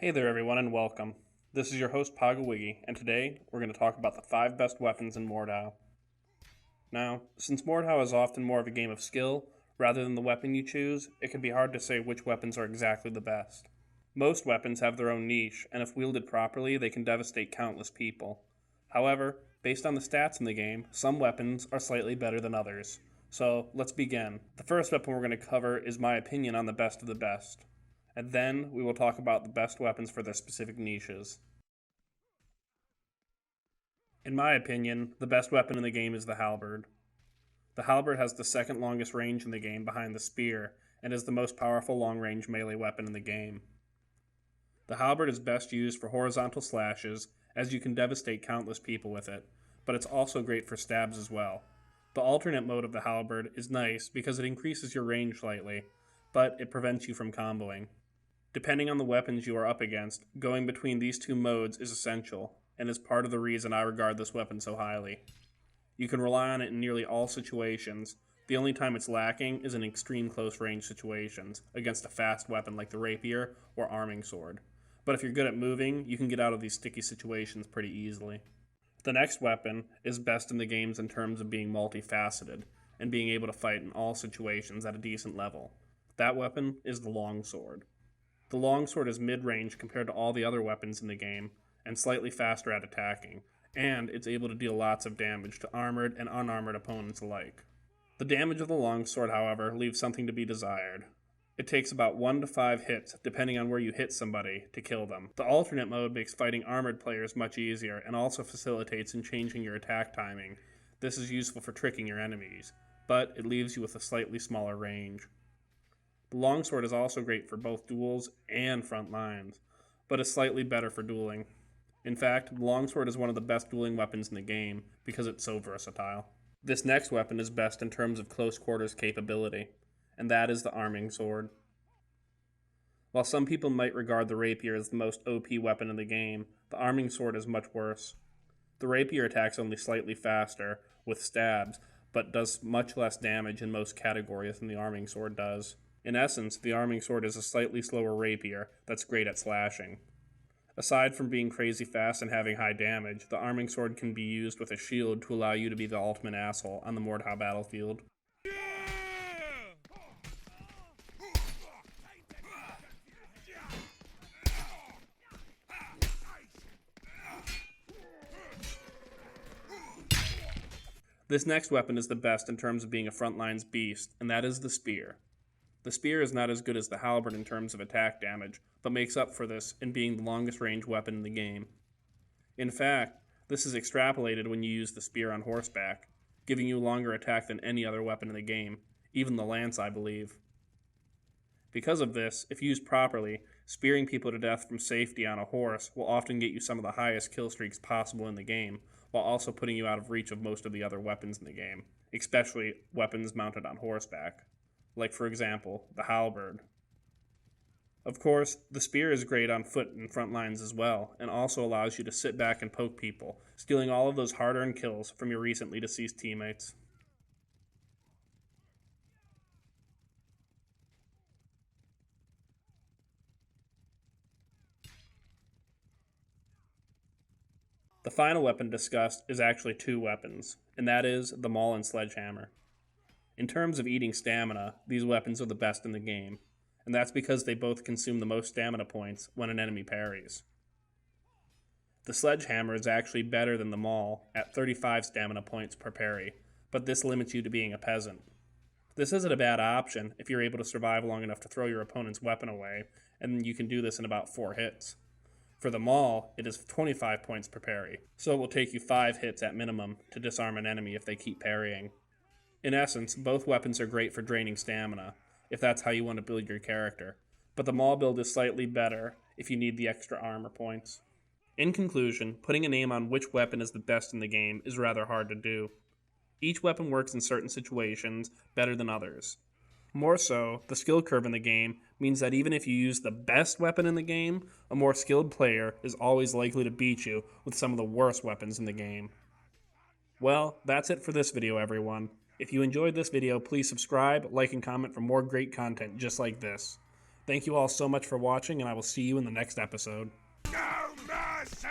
Hey there everyone and welcome. This is your host Pagawiggy, and today we're going to talk about the 5 best weapons in Mordhau. Now, since Mordhau is often more of a game of skill rather than the weapon you choose, it can be hard to say which weapons are exactly the best. Most weapons have their own niche, and if wielded properly, they can devastate countless people. However, based on the stats in the game, some weapons are slightly better than others. So, let's begin. The first weapon we're going to cover is my opinion on the best of the best. And then we will talk about the best weapons for their specific niches. In my opinion, the best weapon in the game is the Halberd. The Halberd has the second longest range in the game behind the spear, and is the most powerful long-range melee weapon in the game. The Halberd is best used for horizontal slashes, as you can devastate countless people with it, but it's also great for stabs as well. The alternate mode of the Halberd is nice because it increases your range slightly, but it prevents you from comboing. Depending on the weapons you are up against, going between these two modes is essential, and is part of the reason I regard this weapon so highly. You can rely on it in nearly all situations. The only time it's lacking is in extreme close range situations, against a fast weapon like the rapier or arming sword. But if you're good at moving, you can get out of these sticky situations pretty easily. The next weapon is best in the games in terms of being multifaceted, and being able to fight in all situations at a decent level. That weapon is the longsword. The longsword is mid-range compared to all the other weapons in the game, and slightly faster at attacking, and it's able to deal lots of damage to armored and unarmored opponents alike. The damage of the longsword, however, leaves something to be desired. It takes about 1 to 5 hits, depending on where you hit somebody, to kill them. The alternate mode makes fighting armored players much easier, and also facilitates in changing your attack timing. This is useful for tricking your enemies, but it leaves you with a slightly smaller range. The longsword is also great for both duels and front lines, but is slightly better for dueling. In fact, the longsword is one of the best dueling weapons in the game because it's so versatile. This next weapon is best in terms of close quarters capability, and that is the arming sword. While some people might regard the rapier as the most OP weapon in the game, the arming sword is much worse. The rapier attacks only slightly faster, with stabs, but does much less damage in most categories than the arming sword does. In essence, the arming sword is a slightly slower rapier that's great at slashing. Aside from being crazy fast and having high damage, the arming sword can be used with a shield to allow you to be the ultimate asshole on the Mordhau battlefield. This next weapon is the best in terms of being a frontlines beast, and that is the spear. The spear is not as good as the halberd in terms of attack damage, but makes up for this in being the longest range weapon in the game. In fact, this is extrapolated when you use the spear on horseback, giving you longer attack than any other weapon in the game, even the lance, I believe. Because of this, if used properly, spearing people to death from safety on a horse will often get you some of the highest kill streaks possible in the game, while also putting you out of reach of most of the other weapons in the game, especially weapons mounted on horseback. Like, for example, the halberd. Of course, the spear is great on foot and front lines as well, and also allows you to sit back and poke people, stealing all of those hard-earned kills from your recently deceased teammates. The final weapon discussed is actually 2 weapons, and that is the Maul and Sledgehammer. In terms of eating stamina, these weapons are the best in the game, and that's because they both consume the most stamina points when an enemy parries. The Sledgehammer is actually better than the Maul at 35 stamina points per parry, but this limits you to being a peasant. This isn't a bad option if you're able to survive long enough to throw your opponent's weapon away, and you can do this in about 4 hits. For the Maul, it is 25 points per parry, so it will take you 5 hits at minimum to disarm an enemy if they keep parrying. In essence, both weapons are great for draining stamina, if that's how you want to build your character, but the Maul build is slightly better if you need the extra armor points. In conclusion, putting a name on which weapon is the best in the game is rather hard to do. Each weapon works in certain situations better than others. More so, the skill curve in the game means that even if you use the best weapon in the game, a more skilled player is always likely to beat you with some of the worst weapons in the game. Well, that's it for this video, everyone. If you enjoyed this video, please subscribe, like, and comment for more great content just like this. Thank you all so much for watching, and I will see you in the next episode. No mercy!